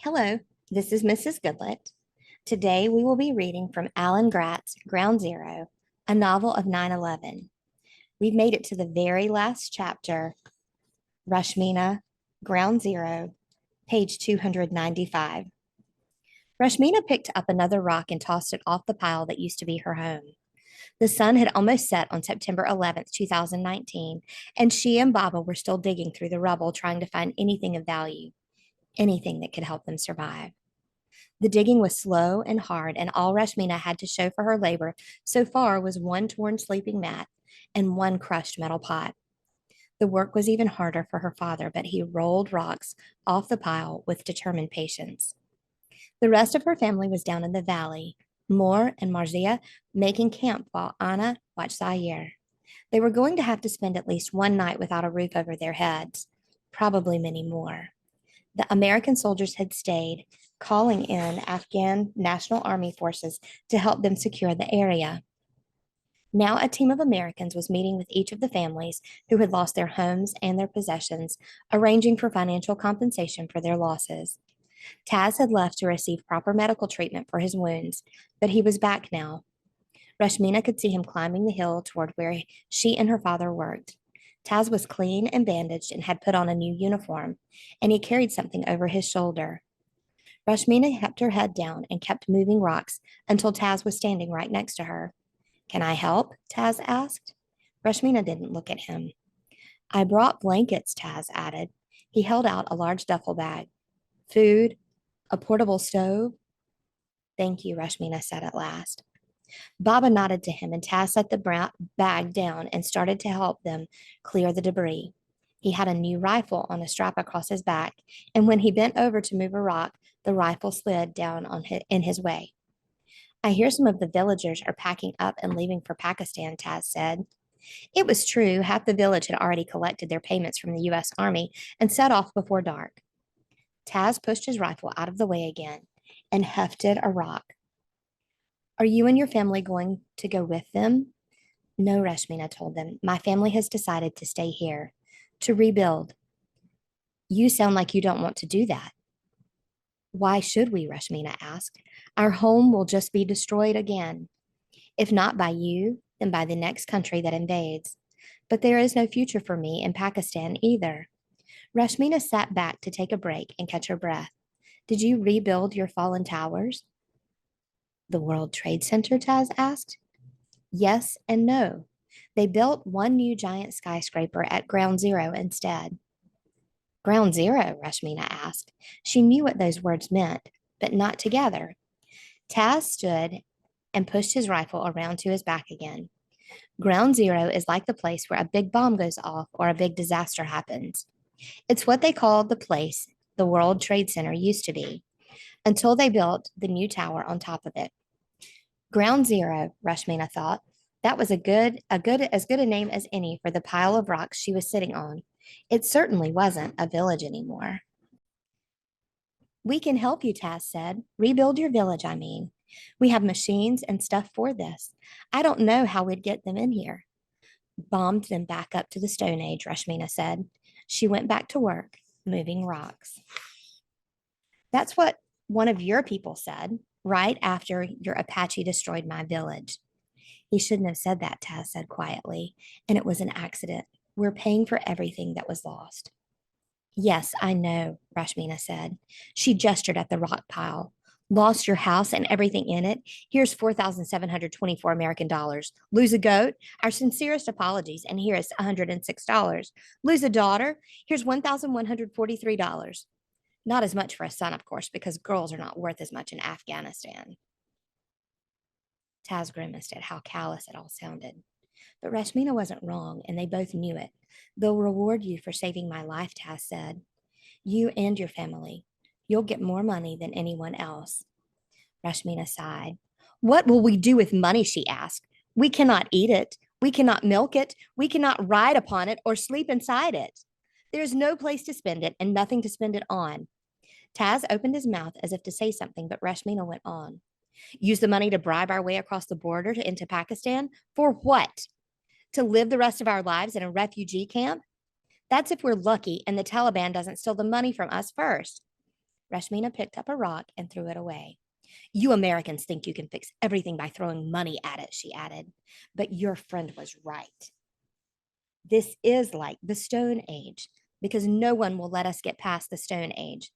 Hello, this is Mrs. Goodlett. Today we will be reading from Alan Gratz, Ground Zero, a novel of 9/11. We've made it to the very last chapter, Rashmina, Ground Zero, page 295. Rashmina picked up another rock and tossed it off the pile that used to be her home. The sun had almost set on September 11th, 2019, and she and Baba were still digging through the rubble trying to find anything of value, anything that could help them survive. The digging was slow and hard, and all Rashmina had to show for her labor so far was one torn sleeping mat and one crushed metal pot. The work was even harder for her father, but he rolled rocks off the pile with determined patience. The rest of her family was down in the valley, Moore and Marzia making camp while Anna watched Zaire. They were going to have to spend at least one night without a roof over their heads, probably many more. The American soldiers had stayed, calling in Afghan National Army forces to help them secure the area. Now a team of Americans was meeting with each of the families who had lost their homes and their possessions, arranging for financial compensation for their losses. Taz had left to receive proper medical treatment for his wounds, but he was back now. Rashmina could see him climbing the hill toward where she and her father worked. Taz was clean and bandaged and had put on a new uniform, and he carried something over his shoulder. Rashmina kept her head down and kept moving rocks until Taz was standing right next to her. "Can I help?" Taz asked. Rashmina didn't look at him. "I brought blankets," Taz added. He held out a large duffel bag. "Food, a portable stove." "Thank you," Rashmina said at last. Baba nodded to him, and Taz set the bag down and started to help them clear the debris. He had a new rifle on a strap across his back, and when he bent over to move a rock, the rifle slid down in his way. "I hear some of the villagers are packing up and leaving for Pakistan," Taz said. It was true. Half the village had already collected their payments from the U.S. Army and set off before dark. Taz pushed his rifle out of the way again and hefted a rock. "Are you and your family going to go with them?" "No," Rashmina told them. "My family has decided to stay here, to rebuild." "You sound like you don't want to do that." "Why should we?" Rashmina asked. "Our home will just be destroyed again. If not by you, then by the next country that invades. But there is no future for me in Pakistan either." Rashmina sat back to take a break and catch her breath. "Did you rebuild your fallen towers?" "The World Trade Center?" Taz asked. "Yes and no. They built one new giant skyscraper at Ground Zero instead." "Ground Zero?" Rashmina asked. She knew what those words meant, but not together. Taz stood and pushed his rifle around to his back again. "Ground Zero is like the place where a big bomb goes off or a big disaster happens. It's what they called the place the World Trade Center used to be, until they built the new tower on top of it." Ground Zero, Rashmina thought. That was as good a name as any for the pile of rocks she was sitting on. It certainly wasn't a village anymore. "We can help you," Taz said. "Rebuild your village, I mean. We have machines and stuff for this. I don't know how we'd get them in here." "Bombed them back up to the Stone Age," Rashmina said. She went back to work, moving rocks. "That's what one of your people said, right after your Apache destroyed my village." "He shouldn't have said that," Taz said quietly, "and it was an accident. We're paying for everything that was lost." "Yes, I know," Rashmina said. She gestured at the rock pile. "Lost your house and everything in it? Here's 4,724 American dollars. Lose a goat? Our sincerest apologies, and here is $106. Lose a daughter? Here's $1,143. Not as much for a son, of course, because girls are not worth as much in Afghanistan." Taz grimaced at how callous it all sounded. But Rashmina wasn't wrong, and they both knew it. "They'll reward you for saving my life," Taz said. "You and your family. You'll get more money than anyone else." Rashmina sighed. "What will we do with money?" she asked. "We cannot eat it. We cannot milk it. We cannot ride upon it or sleep inside it. There is no place to spend it and nothing to spend it on." Taz opened his mouth as if to say something, but Rashmina went on. "Use the money to bribe our way across the border into Pakistan? For what? To live the rest of our lives in a refugee camp? That's if we're lucky and the Taliban doesn't steal the money from us first." Rashmina picked up a rock and threw it away. You Americans think you can fix everything by throwing money at it, she added. But your friend was right. This is like the Stone Age, because no one will let us get past the Stone Age,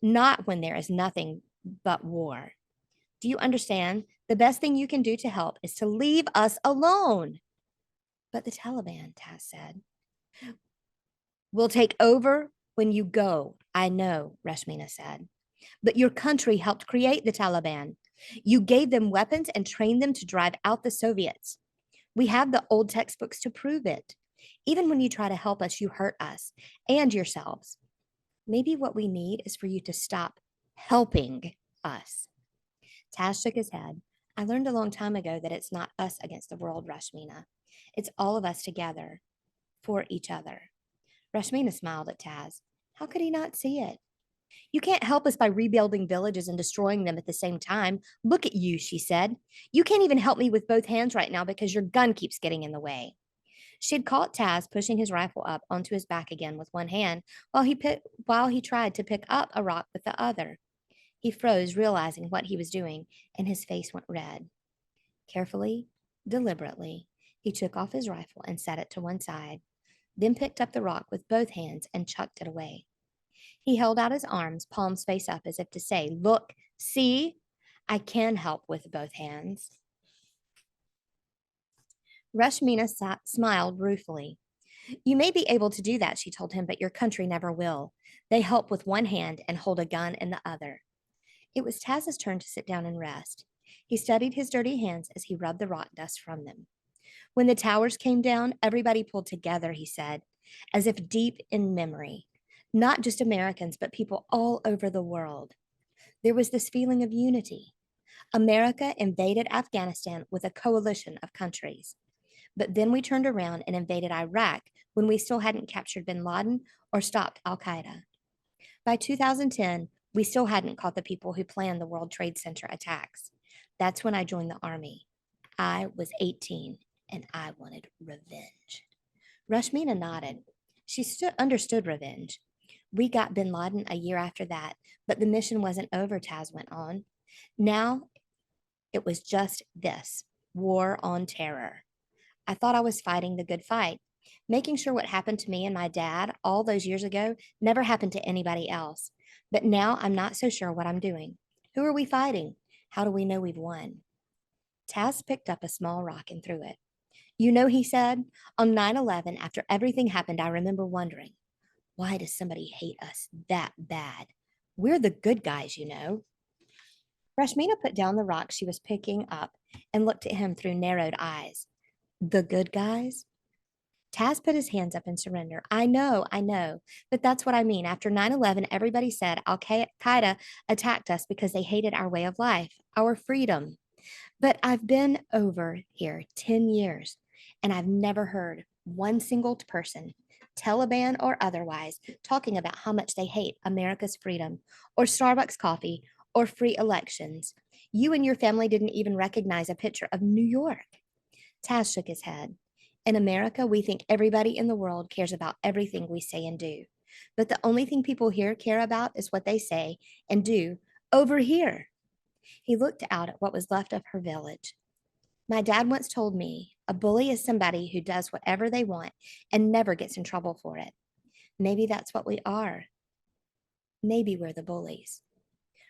not when there is nothing but war. Do you understand? The best thing you can do to help is to leave us alone. But the Taliban, Taz said. We'll take over when you go. I know, Rashmina said. But your country helped create the Taliban. You gave them weapons and trained them to drive out the Soviets. We have the old textbooks to prove it. Even when you try to help us, you hurt us and yourselves. Maybe what we need is for you to stop helping us. Taz shook his head. I learned a long time ago that it's not us against the world, Rashmina. It's all of us together for each other. Rashmina smiled at Taz. How could he not see it? You can't help us by rebuilding villages and destroying them at the same time. Look at you, she said. You can't even help me with both hands right now because your gun keeps getting in the way. She had caught Taz pushing his rifle up onto his back again with one hand while he tried to pick up a rock with the other. He froze, realizing what he was doing, and his face went red. Carefully, deliberately, he took off his rifle and set it to one side, then picked up the rock with both hands and chucked it away. He held out his arms, palms face up, as if to say, Look, see, I can help with both hands. Rashmina smiled ruefully. You may be able to do that, she told him, but your country never will. They help with one hand and hold a gun in the other. It was Taz's turn to sit down and rest. He studied his dirty hands as he rubbed the rock dust from them. When the towers came down, everybody pulled together, he said, as if deep in memory. Not just Americans, but people all over the world. There was this feeling of unity. America invaded Afghanistan with a coalition of countries. But then we turned around and invaded Iraq when we still hadn't captured bin Laden or stopped al-Qaeda. By 2010, we still hadn't caught the people who planned the World Trade Center attacks. That's when I joined the Army. I was 18 and I wanted revenge. Rashmina nodded. She understood revenge. We got bin Laden a year after that, but the mission wasn't over, Taz went on. Now it was just this, war on terror. I thought I was fighting the good fight, making sure what happened to me and my dad all those years ago never happened to anybody else. But now I'm not so sure what I'm doing. Who are we fighting? How do we know we've won? Taz picked up a small rock and threw it. You know, he said, on 9/11, after everything happened, I remember wondering, why does somebody hate us that bad? We're the good guys, you know. Rashmina put down the rock she was picking up and looked at him through narrowed eyes. The good guys? Taz put his hands up in surrender. I know, but that's what I mean. After 9/11, everybody said Al-Qaeda attacked us because they hated our way of life, our freedom. But I've been over here 10 years, and I've never heard one single person, Taliban or otherwise, talking about how much they hate America's freedom, or Starbucks coffee, or free elections. You and your family didn't even recognize a picture of New York. Taz shook his head. In America, we think everybody in the world cares about everything we say and do. But the only thing people here care about is what they say and do over here. He looked out at what was left of her village. My dad once told me, a bully is somebody who does whatever they want and never gets in trouble for it. Maybe that's what we are. Maybe we're the bullies.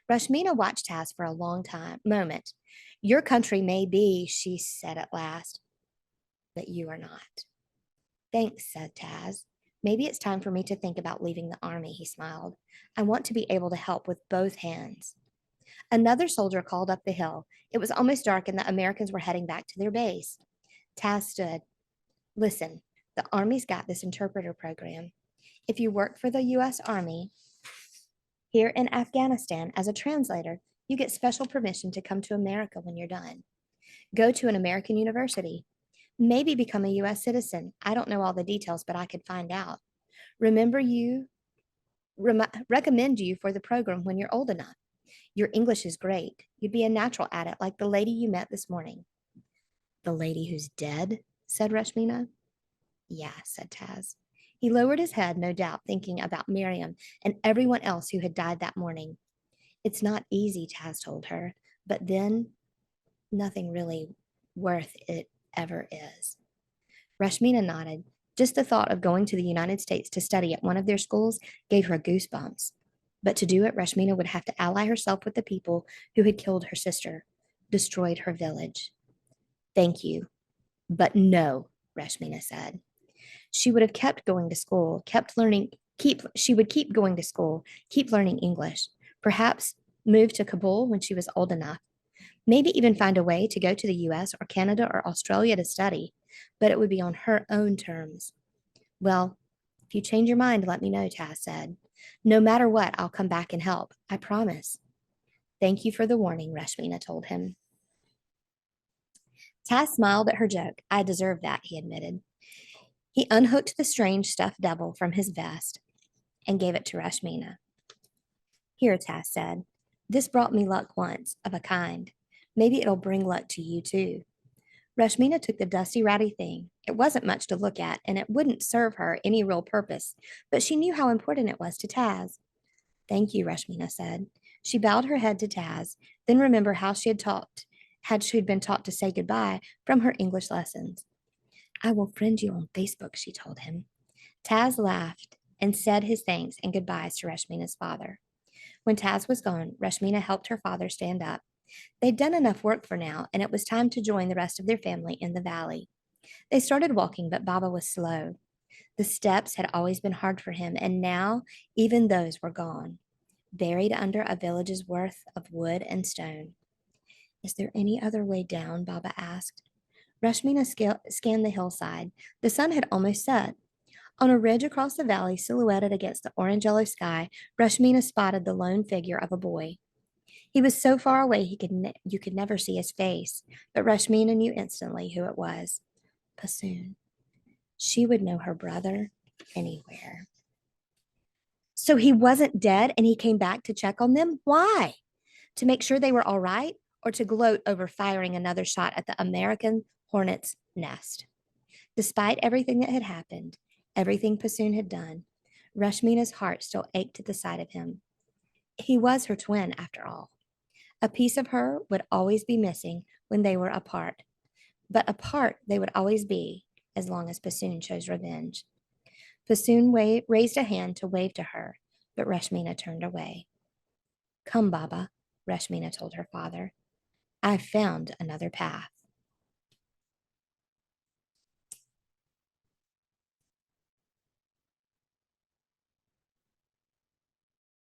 Rashmina watched Taz for a long moment. Your country may be, she said at last, but you are not. Thanks, said Taz. Maybe it's time for me to think about leaving the army, he smiled. I want to be able to help with both hands. Another soldier called up the hill. It was almost dark and the Americans were heading back to their base. Taz stood. Listen, the Army's got this interpreter program. If you work for the U.S. Army here in Afghanistan as a translator, you get special permission to come to America when you're done. Go to an American university. Maybe become a U.S. citizen. I don't know all the details, but I could find out. Recommend you for the program when you're old enough. Your English is great. You'd be a natural at it, like the lady you met this morning. The lady who's dead, said Rashmina. Yeah, said Taz. He lowered his head, no doubt, thinking about Miriam and everyone else who had died that morning. It's not easy, Taz told her, but then nothing really worth it ever is. Rashmina nodded. Just the thought of going to the United States to study at one of their schools gave her goosebumps. But to do it, Rashmina would have to ally herself with the people who had killed her sister, destroyed her village. Thank you, but no, Rashmina said. She would have kept going to school, she would keep going to school, keep learning English, perhaps move to Kabul when she was old enough, maybe even find a way to go to the US or Canada or Australia to study, but it would be on her own terms. Well, if you change your mind, let me know, Taz said. No matter what, I'll come back and help. I promise. Thank you for the warning, Rashmina told him. Taz smiled at her joke. I deserve that, he admitted. He unhooked the strange stuffed devil from his vest and gave it to Rashmina. Here, Taz said. This brought me luck once, of a kind. Maybe it'll bring luck to you too. Rashmina took the dusty, ratty thing. It wasn't much to look at, and it wouldn't serve her any real purpose, but she knew how important it was to Taz. Thank you, Rashmina said. She bowed her head to Taz, then remembered how she had been taught to say goodbye from her English lessons. I will friend you on Facebook, she told him. Taz laughed and said his thanks and goodbyes to Rashmina's father. When Taz was gone, Rashmina helped her father stand up. They'd done enough work for now, and it was time to join the rest of their family in the valley. They started walking, but Baba was slow. The steps had always been hard for him, and now even those were gone, buried under a village's worth of wood and stone. Is there any other way down? Baba asked. Rashmina scanned the hillside. The sun had almost set. On a ridge across the valley, silhouetted against the orange-yellow sky, Rashmina spotted the lone figure of a boy. He was so far away you could never see his face, but Rashmina knew instantly who it was. Passoon. She would know her brother anywhere. So he wasn't dead and he came back to check on them? Why? To make sure they were all right, or to gloat over firing another shot at the American hornet's nest? Despite everything that had happened, everything Passoon had done, Rashmina's heart still ached at the sight of him. He was her twin, after all. A piece of her would always be missing when they were apart, but apart they would always be as long as Passoon chose revenge. Passoon raised a hand to wave to her, but Rashmina turned away. Come, Baba, Rashmina told her father. I've found another path.